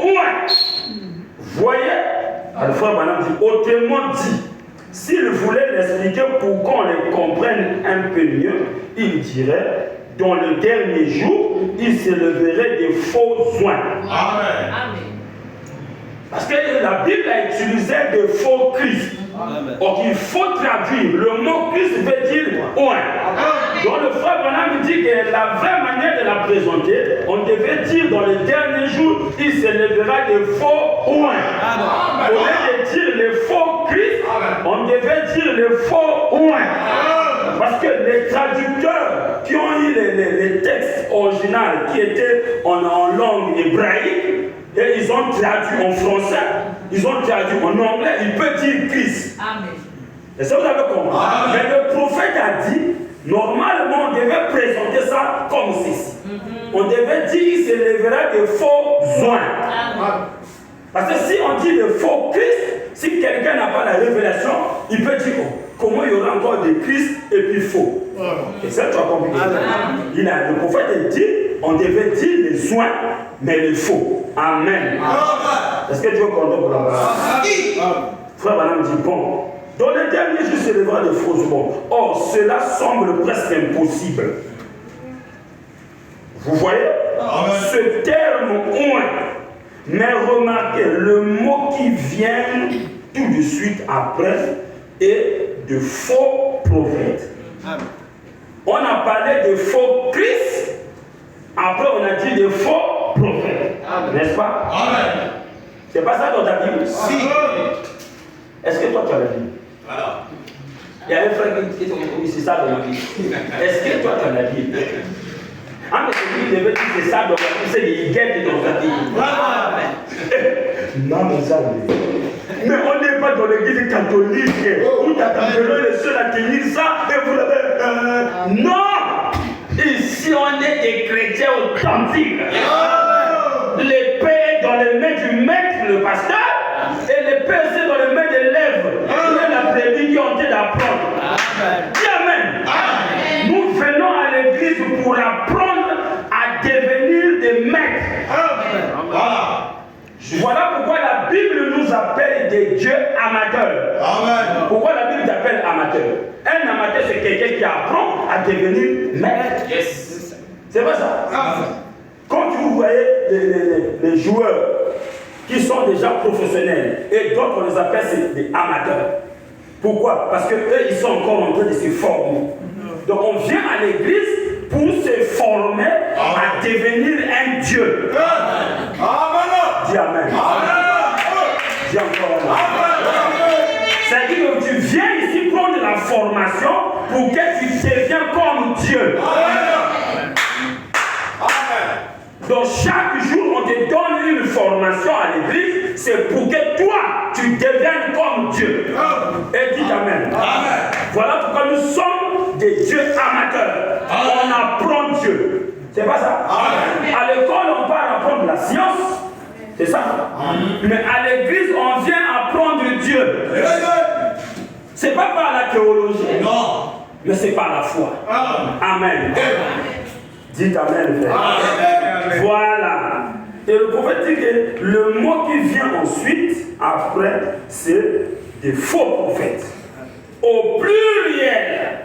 oint. Voyez, le frère Branham dit, autrement dit, s'il voulait l'expliquer pour qu'on les comprenne un peu mieux, il dirait, dans le dernier jour, il se leverait des faux oints. Amen. Parce que la Bible a utilisé de faux Christ. Donc il faut traduire. Le mot Christ veut dire oint. Donc le frère Branham dit que la vraie manière de la présenter, on devait dire dans le dernier jour, il se lèvera des faux oints. Au lieu de dire les faux Christ, on devait dire les faux oints. Parce que les traducteurs qui ont eu les textes originaux qui étaient en langue hébraïque, et ils ont traduit en français, ils ont traduit en anglais, il peut dire Christ. Amen. Et ça vous avez compris. Mais le prophète a dit, normalement on devait présenter ça comme ceci. On devait dire, il se lèvera des faux oints. Parce que si on dit le faux Christ, si quelqu'un n'a pas la révélation, il peut dire, comment il y aura encore des Christ et puis faux. Et ça tu as compris. Le prophète a dit, on devait dire les soins, mais les faux. Amen. Est-ce que tu veux qu'on donne pour Frère Branham dit, bon, dans les derniers jours, se lèvera des fausses bombes. Or, cela semble presque impossible. Vous voyez ce terme oint. Mais remarquez, le mot qui vient tout de suite après est de faux prophètes. On a parlé de faux Christ. Après, on a dit de faux prophètes. N'est-ce pas? Amen. C'est pas ça dans ta Bible? Si. Est-ce que toi tu as la Bible? Voilà. Il y a un frère qui dit c'est ça dans ma Bible. Est-ce que toi tu as la Bible? Ah, mais celui qui devait dire c'est ça dans ma Bible, c'est qu'il guette dans ta Bible. Non, mais ça, mais on n'est pas dans l'église catholique où tu as le seul à tenir ça et vous l'avez. Non! Ici, on est des chrétiens authentiques. Les paix dans les mains du maître, le pasteur, et les paix aussi dans les mains des lèvres. Il y a la prédique qui ont été d'apprendre. Dis Amen. Nous venons à l'église pour apprendre à devenir des maîtres. Voilà pourquoi la Bible nous appelle des dieux amateurs. Amen. Pourquoi la Bible t'appelle amateur? Un amateur, c'est quelqu'un qui apprend à devenir maître. Yes. C'est pas ça? Quand vous voyez les joueurs qui sont déjà professionnels et d'autres on les appelle des amateurs. Pourquoi? Parce qu'eux, ils sont encore en train de se former. Donc on vient à l'église pour se former à devenir un Dieu. Amen. Dis Amen. Dis encore Amen. C'est-à-dire que tu viens ici prendre la formation pour que tu deviennes comme Dieu. Amen. Donc chaque jour, on te donne une formation à l'église, c'est pour que toi, tu deviennes comme Dieu. Et dis Amen. Voilà pourquoi nous sommes des dieux amateurs. On apprend Dieu. C'est pas ça? À l'école, on part apprendre la science. C'est ça? Mais à l'église, on vient apprendre Dieu. C'est pas par la théologie. Non. Mais c'est par la foi. Amen. Dites Amen, frère. Voilà. Et le prophète dit que le mot qui vient ensuite, après, c'est des faux prophètes. Au pluriel.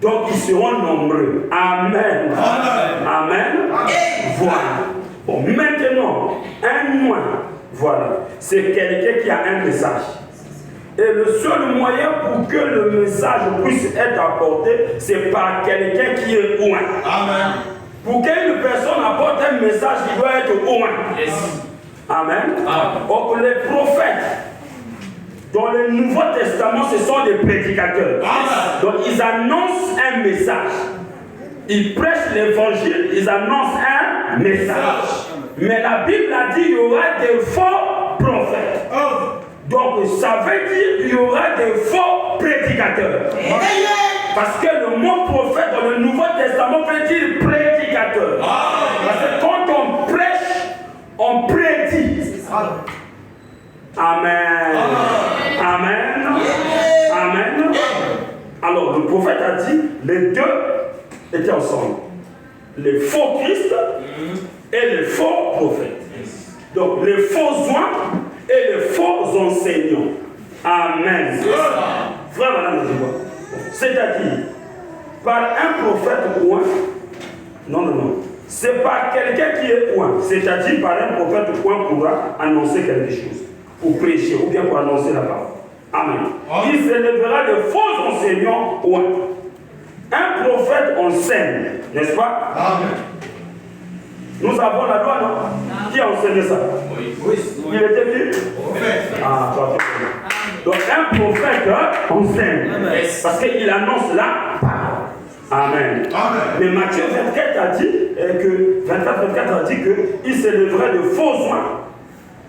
Donc ils seront nombreux. Amen. Amen. Voilà. Bon, maintenant, un mois, voilà. C'est quelqu'un qui a un message. Et le seul moyen pour que le message puisse être apporté, c'est par quelqu'un qui est oint. Amen. Pour qu'une personne apporte un message, il doit être oint. Yes. Amen. Donc les prophètes, dans le Nouveau Testament, ce sont des prédicateurs. Amen. Donc ils annoncent un message. Ils prêchent l'évangile, ils annoncent un message. Mais la Bible a dit qu'il y aura des faux prophètes. Donc ça veut dire qu'il y aura des faux prédicateurs. Parce que le mot prophète dans le Nouveau Testament veut dire prédicateur. Parce que quand on prêche, on prédit. Amen. Amen. Amen. Alors le prophète a dit, les deux étaient ensemble. Les faux Christ et les faux prophètes. Donc, les faux oins et les faux enseignants. Amen. Frère, madame, c'est-à-dire, par un prophète oint, non. C'est pas quelqu'un qui est oint, c'est-à-dire par un prophète oint pourra annoncer quelque chose, pour prêcher ou bien pour annoncer la parole. Amen. Il s'élèvera de faux enseignants oint. Un prophète enseigne, n'est-ce pas? Amen. Nous avons la loi, non? Qui a enseigné ça? Oui. Il était qui? Prophète. Ah, toi. Donc un prophète enseigne. Parce qu'il annonce la parole. Amen. Mais Matthieu 24 a dit que 24 a dit qu'il s'élèverait de faux oins,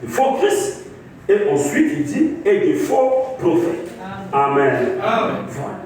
de faux Christ, et ensuite il dit et de faux prophètes. Amen. Voilà.